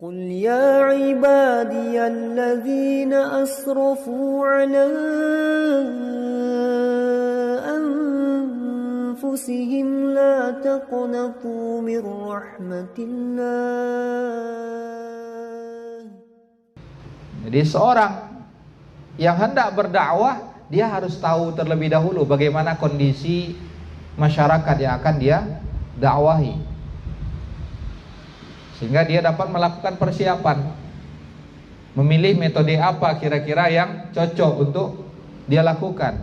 قل يا عبادي الذين أسرفوا على أنفسهم لا تقنطوا من رحمة الله. Jadi seorang yang hendak berdakwah, dia harus tahu terlebih dahulu bagaimana kondisi masyarakat yang akan dia dakwahi, sehingga dia dapat melakukan persiapan, memilih metode apa kira-kira yang cocok untuk dia lakukan.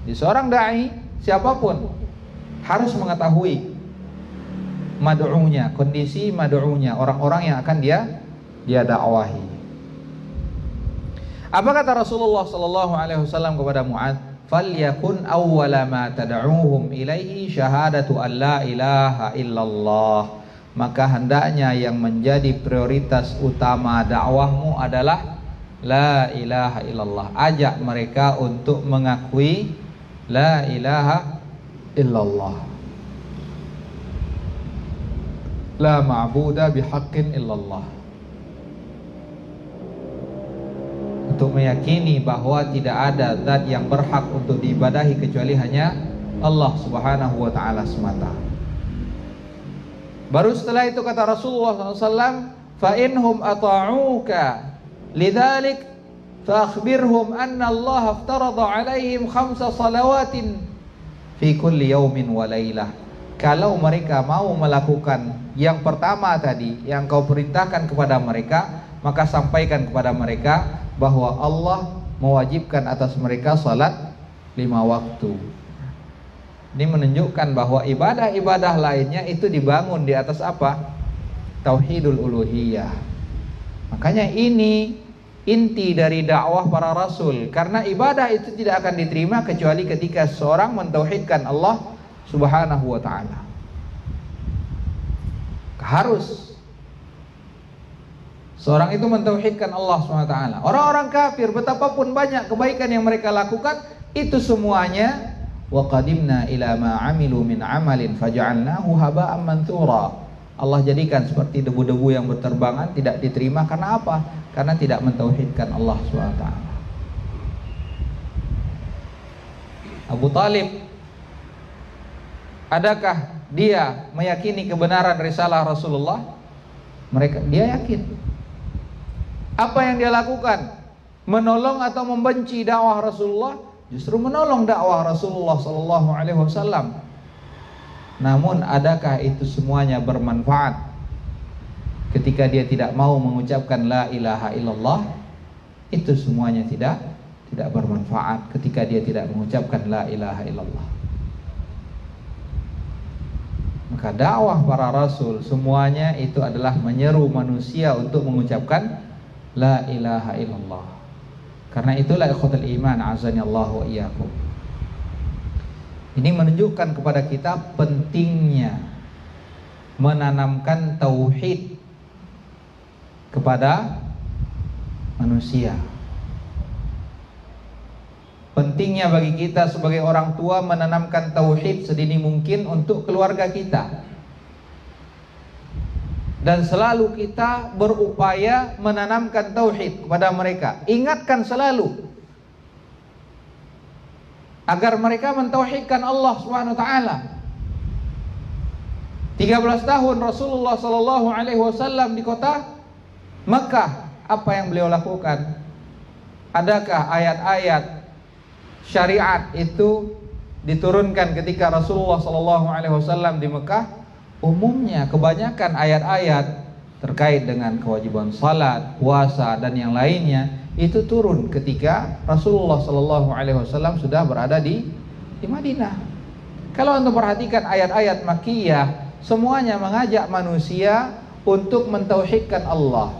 Di seorang dai siapapun harus mengetahui mad'unya, kondisi mad'unya, orang-orang yang akan dia dakwahi. Apa kata Rasulullah sallallahu alaihi wasallam kepada Mu'adz? Falyakun awwala ma tad'uuhum ilaihi syahadatu an la ilaha illallah. Maka hendaknya yang menjadi prioritas utama dakwahmu adalah la ilaha illallah. Ajak mereka untuk mengakui la ilaha illallah. La ma'buda bihaqqin illallah. Untuk meyakini bahwa tidak ada zat yang berhak untuk diibadahi kecuali hanya Allah Subhanahu wa ta'ala semata. Baru setelah itu kata Rasulullah SAW, fa inhum ata'uka lidzalik fa akhbirhum anna Allah aftarada alaihim 5 salawatin fi kulli yaumin wa lailah. Kalau mereka mau melakukan yang pertama tadi yang kau perintahkan kepada mereka, maka sampaikan kepada mereka bahwa Allah mewajibkan atas mereka salat 5 waktu. Ini menunjukkan bahwa ibadah-ibadah lainnya itu dibangun di atas apa? Tauhidul uluhiyah. Makanya ini inti dari dakwah para rasul, karena ibadah itu tidak akan diterima kecuali ketika seorang mentauhidkan Allah Subhanahu wa ta'ala. Harus seorang itu mentauhidkan Allah SWT. Orang-orang kafir betapapun banyak kebaikan yang mereka lakukan, itu semuanya wa qadimna ila ma amilu min amalin faja'alnahu haba'an manthura. Allah jadikan seperti debu-debu yang berterbangan, tidak diterima karena apa? Karena tidak mentauhidkan Allah SWT. Abu Talib, adakah dia meyakini kebenaran risalah Rasulullah? Dia yakin. Apa yang dia lakukan? Menolong atau membenci dakwah Rasulullah? Justru menolong dakwah Rasulullah sallallahu alaihi wasallam. Namun adakah itu semuanya bermanfaat ketika dia tidak mau mengucapkan la ilaha illallah? Itu semuanya tidak bermanfaat ketika dia tidak mengucapkan la ilaha illallah. Maka dakwah para rasul semuanya itu adalah menyeru manusia untuk mengucapkan la ilaha illallah. Karena itulah ikhwatul iman azani Allah wa iyyakum. Ini menunjukkan kepada kita pentingnya menanamkan tauhid kepada manusia. Pentingnya bagi kita sebagai orang tua menanamkan tauhid sedini mungkin untuk keluarga kita. Dan selalu kita berupaya menanamkan tauhid kepada mereka. Ingatkan selalu agar mereka mentauhidkan Allah Subhanahu wa taala. 13 tahun Rasulullah sallallahu alaihi wasallam di kota Makkah, apa yang beliau lakukan? Adakah ayat-ayat syariat itu diturunkan ketika Rasulullah sallallahu alaihi wasallam di Mekah? Umumnya kebanyakan ayat-ayat terkait dengan kewajiban salat, puasa dan yang lainnya itu turun ketika Rasulullah sallallahu alaihi wasallam sudah berada di Madinah. Kalau Anda perhatikan ayat-ayat Makkiyah, semuanya mengajak manusia untuk mentauhidkan Allah,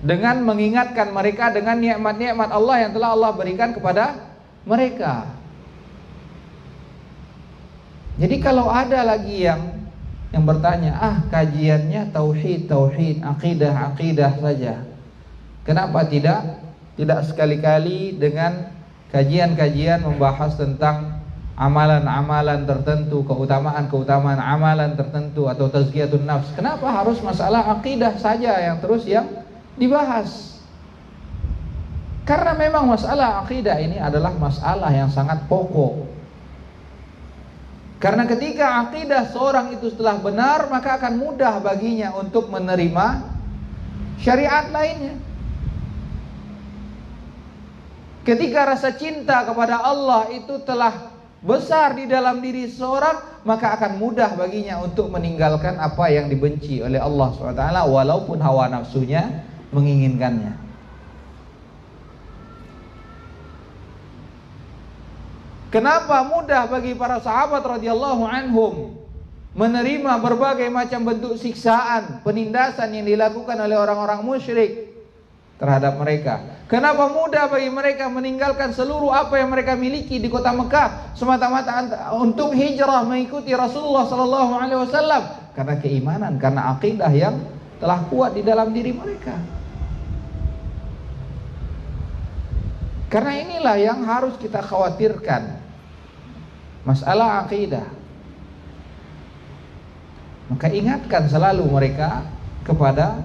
dengan mengingatkan mereka dengan nikmat-nikmat Allah yang telah Allah berikan kepada mereka. Jadi kalau ada lagi yang bertanya, kajiannya tauhid, akidah saja. Kenapa tidak sekali-kali dengan kajian-kajian membahas tentang amalan-amalan tertentu, keutamaan-keutamaan amalan tertentu atau tazkiyatun nafs. Kenapa harus masalah akidah saja yang terus yang dibahas? Karena memang masalah akidah ini adalah masalah yang sangat pokok. Karena ketika akidah seorang itu telah benar, maka akan mudah baginya untuk menerima syariat lainnya. Ketika rasa cinta kepada Allah itu telah besar di dalam diri seorang, maka akan mudah baginya untuk meninggalkan apa yang dibenci oleh Allah SWT, walaupun hawa nafsunya menginginkannya. Kenapa mudah bagi para sahabat radhiyallahu anhum menerima berbagai macam bentuk siksaan, penindasan yang dilakukan oleh orang-orang musyrik terhadap mereka? Kenapa mudah bagi mereka meninggalkan seluruh apa yang mereka miliki di kota Mekah semata-mata untuk hijrah mengikuti Rasulullah sallallahu alaihi wasallam? Karena keimanan, karena akidah yang telah kuat di dalam diri mereka. Karena inilah yang harus kita khawatirkan, masalah akidah. Maka ingatkan selalu mereka kepada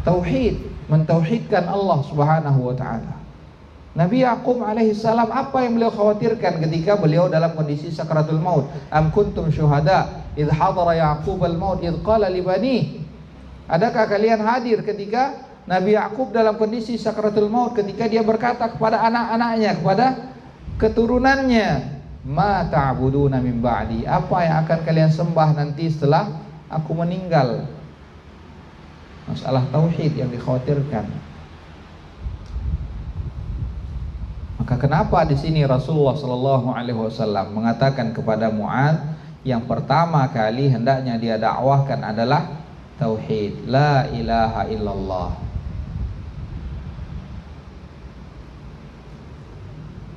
tauhid, mentauhidkan Allah Subhanahu wa taala. Nabi Yaqub alaihi salam, apa yang beliau khawatirkan ketika beliau dalam kondisi sakratul maut? Am kuntum syuhada idh hadara Yaqub al-maut idh qala li banihi. Adakah kalian hadir ketika Nabi Yaqub dalam kondisi sakratul maut, ketika dia berkata kepada anak-anaknya, kepada keturunannya, ma ta'buduna min ba'di, apa yang akan kalian sembah nanti setelah aku meninggal? Masalah tauhid yang dikhawatirkan. Maka kenapa di sini Rasulullah sallallahu alaihi wasallam mengatakan kepada Mu'adz, yang pertama kali hendaknya dia dakwahkan adalah tauhid, la ilaha illallah.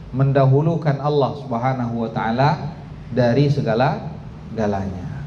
Mendahulukan Allah Subhanahu wa taala dari segala-galanya.